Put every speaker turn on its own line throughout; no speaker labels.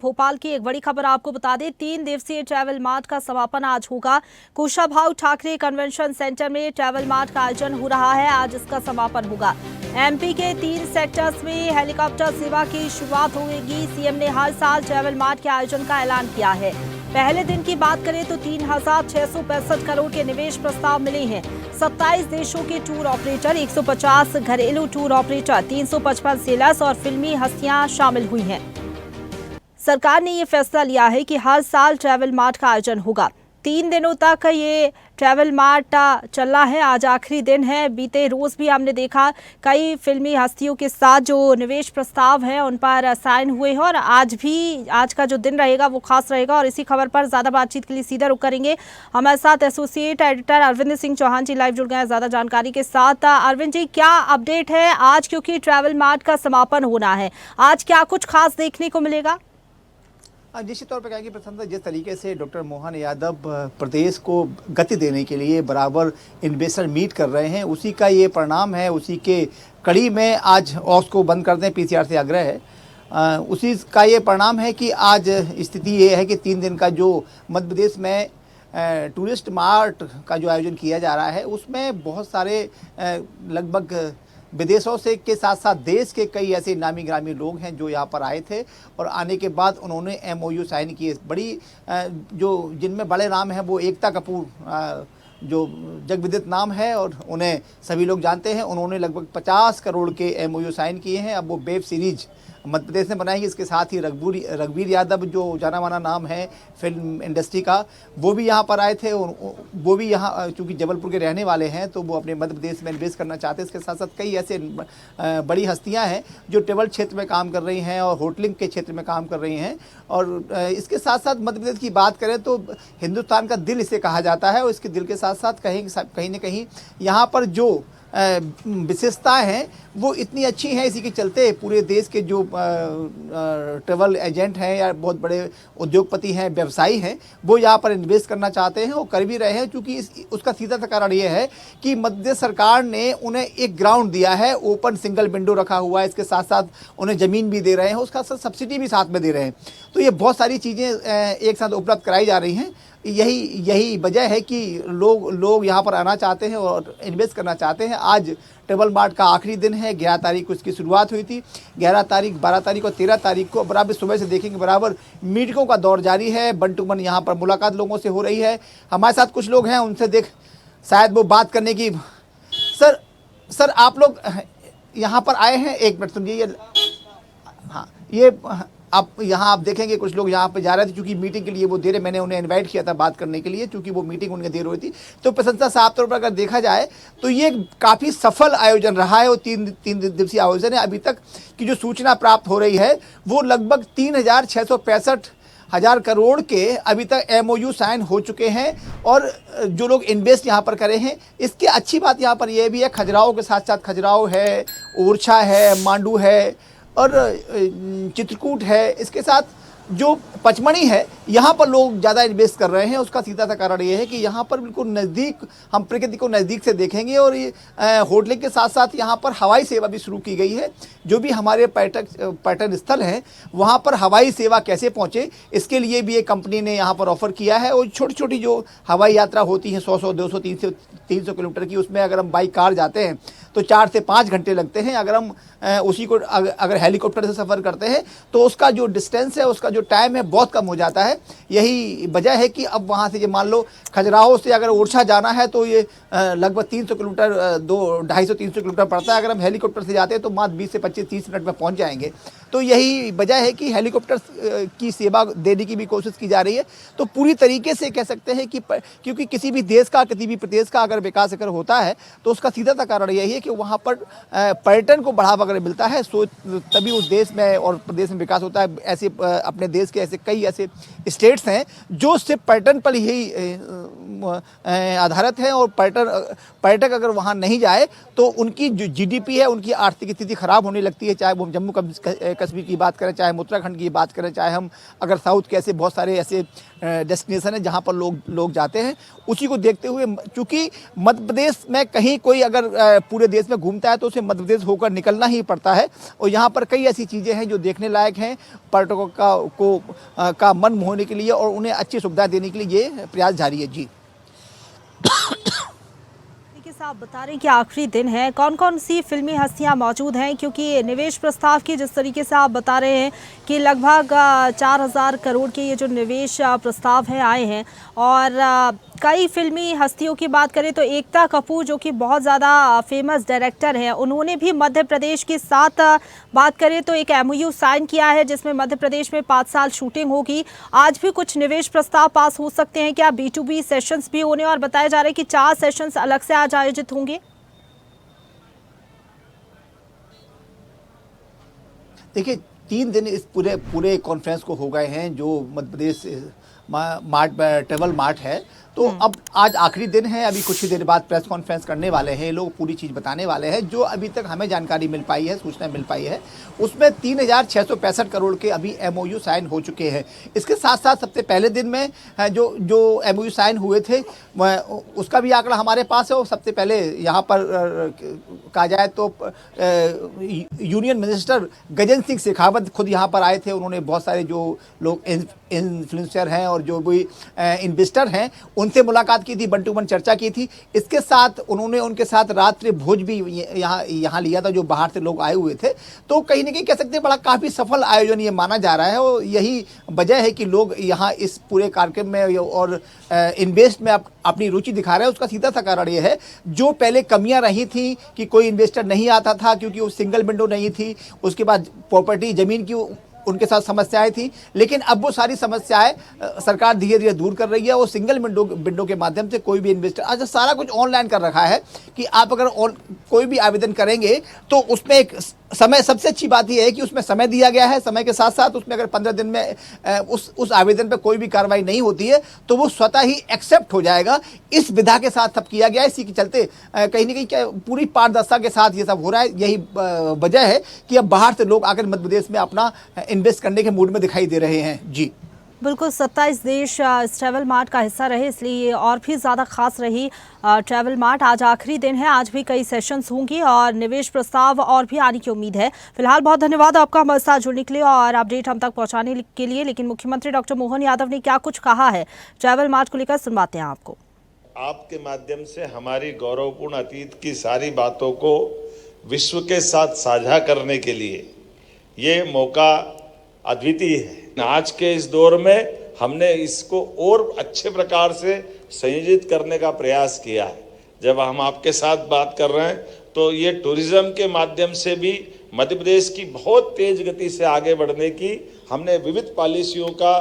भोपाल की एक बड़ी खबर आपको बता दें, 3 दिवसीय ट्रैवल मार्ट का समापन आज होगा। कुशाभाऊ ठाकरे कन्वेंशन सेंटर में ट्रैवल मार्ट का आयोजन हो रहा है। आज इसका समापन होगा। एमपी के 3 सेक्टर्स में हेलीकॉप्टर सेवा की शुरुआत होगी। सीएम ने हर साल ट्रैवल मार्ट के आयोजन का ऐलान किया है। पहले दिन की बात करें तो 3,665 करोड़ के निवेश प्रस्ताव मिले हैं। 27 देशों के टूर ऑपरेटर, 150 घरेलू टूर ऑपरेटर, 355 सेलर्स और फिल्मी हस्तियां शामिल हुई हैं। सरकार ने ये फैसला लिया है कि हर साल ट्रैवल मार्ट का आयोजन होगा। 3 दिनों तक ये ट्रैवल मार्ट चलना है। आज आखिरी दिन है। बीते रोज भी हमने देखा कई फिल्मी हस्तियों के साथ जो निवेश प्रस्ताव है उन पर साइन हुए हैं और आज का जो दिन रहेगा वो खास रहेगा। और इसी खबर पर ज्यादा बातचीत के लिए सीधा रुख करेंगे। हमारे साथ एसोसिएट एडिटर अरविंद सिंह चौहान जी लाइव जुड़ गए हैं ज्यादा जानकारी के साथ। अरविंद जी, क्या अपडेट है आज, क्योंकि ट्रैवल मार्ट का समापन होना है, आज क्या कुछ खास देखने को मिलेगा?
निश्चित तौर पर कहेंगे प्रसन्न, जिस तरीके से डॉक्टर मोहन यादव प्रदेश को गति देने के लिए बराबर इन्वेस्टर मीट कर रहे हैं, उसी का ये परिणाम है। उसी के कड़ी में आज ऑक्स को बंद कर दें, पीसीआर से आग्रह है। उसी का ये परिणाम है कि आज स्थिति ये है कि 3 दिन का जो मध्य प्रदेश में टूरिस्ट मार्ट का जो आयोजन किया जा रहा है उसमें बहुत सारे लगभग विदेशों से के साथ साथ देश के कई ऐसे नामी ग्रामी लोग हैं जो यहाँ पर आए थे और आने के बाद उन्होंने एमओयू साइन किए। बड़ी जो जिनमें बड़े नाम हैं वो एकता कपूर जो जगविदित नाम है और उन्हें सभी लोग जानते हैं। उन्होंने लगभग 50 करोड़ के एमओयू साइन किए हैं। अब वो वेब सीरीज मध्य प्रदेश ने बनाएंगे। इसके साथ ही रघुवीर यादव जो जाना माना नाम है फिल्म इंडस्ट्री का, वो भी यहाँ पर आए थे। वो भी यहाँ चूँकि जबलपुर के रहने वाले हैं तो वो अपने मध्य प्रदेश में इन्वेस्ट करना चाहते हैं। इसके साथ साथ कई ऐसे बड़ी हस्तियाँ हैं जो ट्रेवल क्षेत्र में काम कर रही हैं और होटलिंग के क्षेत्र में काम कर रही हैं। और इसके साथ साथ मध्य प्रदेश की बात करें तो हिंदुस्तान का दिल इसे कहा जाता है और इसके दिल के साथ साथ कहीं न कहीं यहाँ पर जो विशेषताएं हैं वो इतनी अच्छी हैं। इसी के चलते पूरे देश के जो ट्रैवल एजेंट हैं या बहुत बड़े उद्योगपति हैं, व्यवसायी हैं, वो यहाँ पर इन्वेस्ट करना चाहते हैं और कर भी रहे हैं। क्योंकि उसका सीधा सा कारण ये है कि मध्य प्रदेश सरकार ने उन्हें एक ग्राउंड दिया है, ओपन सिंगल विंडो रखा हुआ है। इसके साथ साथ उन्हें ज़मीन भी दे रहे हैं, उसका सब्सिडी भी साथ में दे रहे हैं। तो ये बहुत सारी चीज़ें एक साथ उपलब्ध कराई जा रही हैं। यही वजह है कि लोग यहाँ पर आना चाहते हैं और इन्वेस्ट करना चाहते हैं। आज ट्रैवल मार्ट का आखिरी दिन है। 11 तारीख को इसकी शुरुआत हुई थी। 11 तारीख, 12 तारीख और 13 तारीख को बराबर सुबह से देखेंगे बराबर मीटिंगों का दौर जारी है। वन टू वन यहाँ पर मुलाकात लोगों से हो रही है। हमारे साथ कुछ लोग हैं, उनसे शायद वो बात करने की। सर आप लोग यहाँ पर आए हैं, एक मिनट सुनिए। हाँ, ये आप देखेंगे कुछ लोग यहाँ पे जा रहे थे क्योंकि मीटिंग के लिए वो दे रहे। मैंने उन्हें इनवाइट किया था बात करने के लिए क्योंकि वो मीटिंग उनके देर हुई थी। तो प्रशंसा साफ तौर पर अगर देखा जाए तो ये काफ़ी सफल आयोजन रहा है। वो तीन दिवसीय आयोजन है। अभी तक की जो सूचना प्राप्त हो रही है वो लगभग 3,665 करोड़ के अभी तक एमओयू साइन हो चुके हैं और जो लोग इन्वेस्ट यहाँ पर करे हैं। इसकी अच्छी बात यहाँ पर यह भी है, खजुराहो के साथ साथ खजुराहो है, ओरछा है, मांडू है और चित्रकूट है। इसके साथ जो पचमढ़ी है यहाँ पर लोग ज़्यादा इन्वेस्ट कर रहे हैं। उसका सीधा सा कारण ये है कि यहाँ पर बिल्कुल नज़दीक, हम प्रकृति को नज़दीक से देखेंगे और ये होटलिंग के साथ साथ यहाँ पर हवाई सेवा भी शुरू की गई है। जो भी हमारे पर्यटन स्थल हैं वहाँ पर हवाई सेवा कैसे पहुँचे, इसके लिए भी एक कंपनी ने यहाँ पर ऑफ़र किया है। और छोटी छोटी जो हवाई यात्रा होती है 100, 200, 300 किलोमीटर की, उसमें अगर हम बाई कार जाते हैं तो 4 से 5 घंटे लगते हैं। अगर हम उसी को अगर हेलीकॉप्टर से सफ़र करते हैं तो उसका जो डिस्टेंस है, उसका जो टाइम है बहुत कम हो जाता है। यही वजह है कि अब वहाँ से ये मान लो खजुराहो से अगर ओरछा जाना है तो ये लगभग 300 किलोमीटर 250-300 किलोमीटर पड़ता है। अगर हम हेलीकॉप्टर से जाते हैं तो मात्र 20 से 25-30 मिनट में पहुँच जाएंगे। तो यही वजह है कि हेलीकॉप्टर की सेवा देने की भी कोशिश की जा रही है। तो पूरी तरीके से कह सकते हैं कि क्योंकि किसी भी देश का, किसी भी प्रदेश का अगर विकास अगर होता है तो उसका सीधा सा कारण यही है कि वहाँ पर पर्यटन को बढ़ावा अगर मिलता है तभी उस देश में और प्रदेश में विकास होता है। ऐसे अपने देश के ऐसे कई ऐसे स्टेट्स हैं जो सिर्फ पर्यटन पर ही आधारित हैं और पर्यटक अगर वहाँ नहीं जाए तो उनकी जो जीडीपी है, उनकी आर्थिक स्थिति खराब होने लगती है। चाहे वो हम जम्मू कश्मीर की बात करें, चाहे हम उत्तराखंड की बात करें, चाहे हम अगर साउथ के ऐसे बहुत सारे ऐसे डेस्टिनेशन है जहाँ पर लोग जाते हैं। उसी को देखते हुए चूँकि मध्य प्रदेश में कहीं कोई अगर पूरे देश में घूमता है तो उसे मध्य प्रदेश होकर निकलना ही पड़ता है और यहाँ पर कई ऐसी चीज़ें हैं जो देखने लायक हैं पर्यटकों का मन मोहने के लिए और उन्हें अच्छी सुविधा देने के लिए ये प्रयास जारी है। जी
आप बता रहे हैं कि आखिरी दिन है, कौन कौन सी फिल्मी हस्तियां मौजूद हैं? क्योंकि निवेश प्रस्ताव की जिस तरीके से आप बता रहे हैं कि लगभग 4000 करोड़ के ये जो निवेश प्रस्ताव है आए हैं और कई फिल्मी हस्तियों की बात करें तो एकता कपूर जो कि बहुत ज़्यादा फेमस डायरेक्टर हैं, उन्होंने भी मध्य प्रदेश के साथ बात करें तो एक MOU साइन किया है जिसमें मध्य प्रदेश में 5 साल शूटिंग होगी। आज भी कुछ निवेश प्रस्ताव पास हो सकते हैं क्या? B2B सेशंस भी होने और बताया जा रहा है कि 4 सेशंस अलग से आज आयोजित होंगे।
देखिए 3 दिन इस पूरे कॉन्फ्रेंस को हो गए हैं जो मध्य प्रदेश ट्रेवल मार्ट है। तो अब आज आखिरी दिन है, अभी कुछ ही देर बाद प्रेस कॉन्फ्रेंस करने वाले हैं लोग, पूरी चीज़ बताने वाले हैं। जो अभी तक हमें जानकारी मिल पाई है, सूचना मिल पाई है, उसमें 3665 करोड़ के अभी MOU साइन हो चुके हैं। इसके साथ साथ सबसे पहले दिन में जो MOU साइन हुए थे उसका भी आंकड़ा हमारे पास है। और सबसे पहले यहाँ पर कहा जाए तो यूनियन मिनिस्टर गजेंद्र सिंह शेखावत खुद यहाँ पर आए थे। उन्होंने बहुत सारे जो लोग इन्फ्लुएंसर हैं और जो भी इन्वेस्टर हैं उनसे मुलाकात की थी, बंटू बन चर्चा की थी। इसके साथ उन्होंने उनके साथ रात्रि भोज भी यहाँ लिया था जो बाहर से लोग आए हुए थे। तो कहीं ना कहीं कह सकते हैं बड़ा काफ़ी सफल आयोजन ये माना जा रहा है और यही वजह है कि लोग यहाँ इस पूरे कार्यक्रम में और इन्वेस्ट में अपनी रुचि दिखा रहे हैं। उसका सीधा सा कारण ये है, जो पहले कमियां रही थी कि कोई इन्वेस्टर नहीं आता था क्योंकि वो सिंगल विंडो नहीं थी, उसके बाद प्रॉपर्टी ज़मीन की उनके साथ समस्याएं थी, लेकिन अब वो सारी समस्याएं सरकार धीरे धीरे दूर कर रही है। वो सिंगल विंडो के माध्यम से कोई भी इन्वेस्टर आज सारा कुछ ऑनलाइन कर रखा है कि आप अगर कोई भी आवेदन करेंगे तो उसमें एक समय, सबसे अच्छी बात यह है कि उसमें समय दिया गया है। समय के साथ साथ उसमें अगर 15 दिन में उस आवेदन पर कोई भी कार्रवाई नहीं होती है तो वो स्वतः ही एक्सेप्ट हो जाएगा। इस विधा के साथ सब किया गया है। इसी के चलते कहीं ना कहीं पूरी पारदर्शिता के साथ ये सब हो रहा है। यही वजह है कि अब बाहर से लोग आकर मध्य प्रदेश में अपना इन्वेस्ट करने के मूड में दिखाई दे रहे हैं। जी
बिल्कुल, 27 देश इस ट्रैवल मार्ट का हिस्सा रहे, इसलिए ये और भी ज़्यादा खास रही ट्रैवल मार्ट। आज आखिरी दिन है, आज भी कई सेशंस होंगी और निवेश प्रस्ताव और भी आने की उम्मीद है। फिलहाल बहुत धन्यवाद आपका हमारे साथ जुड़ने के लिए और अपडेट हम तक पहुंचाने के लिए। लेकिन मुख्यमंत्री डॉक्टर मोहन यादव ने क्या कुछ कहा है ट्रैवल मार्ट को लेकर, सुनवाते हैं आपको।
आपके माध्यम से हमारी गौरवपूर्ण अतीत की सारी बातों को विश्व के साथ साझा करने के लिए ये मौका अद्वितीय है। आज के इस दौर में हमने इसको और अच्छे प्रकार से संयोजित करने का प्रयास किया है। जब हम आपके साथ बात कर रहे हैं तो ये टूरिज्म के माध्यम से भी मध्य प्रदेश की बहुत तेज गति से आगे बढ़ने की हमने विविध पॉलिसियों का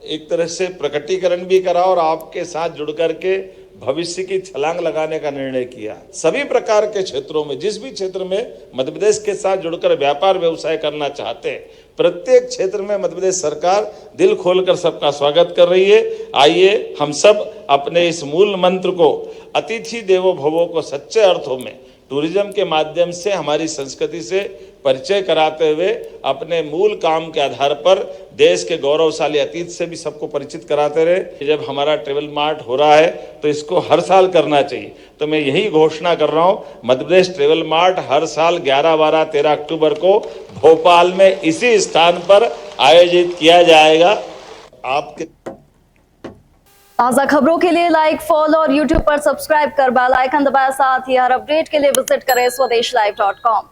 एक तरह से प्रकटीकरण भी करा और आपके साथ जुड़ करके भविष्य की छलांग लगाने का निर्णय किया। सभी प्रकार के क्षेत्रों में, जिस भी क्षेत्र में मध्य प्रदेश के साथ जुड़कर व्यापार व्यवसाय करना चाहते हैं, प्रत्येक क्षेत्र में मध्य प्रदेश सरकार दिल खोलकर सबका स्वागत कर रही है। आइए हम सब अपने इस मूल मंत्र को, अतिथि देवो भवो को सच्चे अर्थों में टूरिज्म के माध्यम से हमारी संस्कृति से परिचय कराते हुए अपने मूल काम के आधार पर देश के गौरवशाली अतीत से भी सबको परिचित कराते रहे। जब हमारा ट्रेवल मार्ट हो रहा है तो इसको हर साल करना चाहिए। तो मैं यही घोषणा कर रहा हूँ, मध्य प्रदेश ट्रेवल मार्ट हर साल 11, 12, 13 अक्टूबर को भोपाल में इसी स्थान पर आयोजित किया जाएगा। आपके
ताज़ा खबरों के लिए लाइक, फॉलो और YouTube पर सब्सक्राइब कर बेल आइकन दबाएं। साथ ही हर अपडेट के लिए विजिट करें swedeshlive.com।